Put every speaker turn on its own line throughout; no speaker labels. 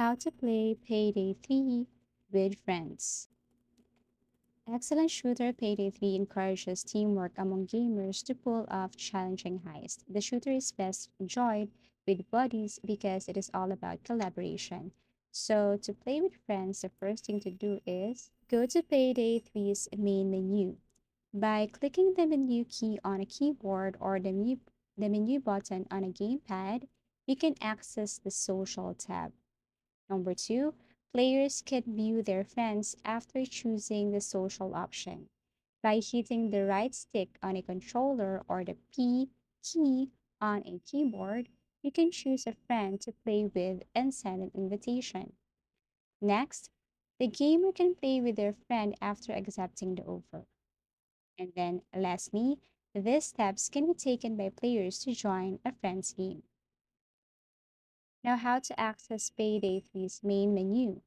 How to play Payday 3 with friends. Excellent shooter Payday 3 encourages teamwork among gamers to pull off challenging heists. The shooter is best enjoyed with buddies because it is all about collaboration. So, to play with friends, the first thing to do is go to Payday 3's main menu. By clicking the menu key on a keyboard or the menu button on a gamepad, you can access the social tab. Number two, players can view their friends after choosing the social option. By hitting the right stick on a controller or the P key on a keyboard, you can choose a friend to play with and send an invitation. Next, the gamer can play with their friend after accepting the offer. And then, lastly, these steps can be taken by players to join a friend's game. Now, how to access Payday 3's main menu.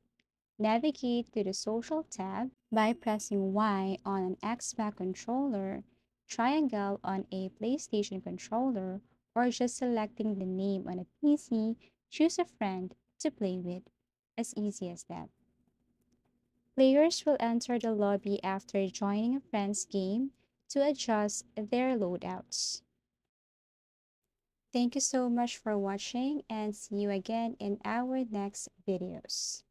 Navigate to the Social tab by pressing Y on an Xbox controller, triangle on a PlayStation controller, or just selecting the name on a PC, choose a friend to play with. As easy as that. Players will enter the lobby after joining a friend's game to adjust their loadouts. Thank you so much for watching and see you again in our next videos.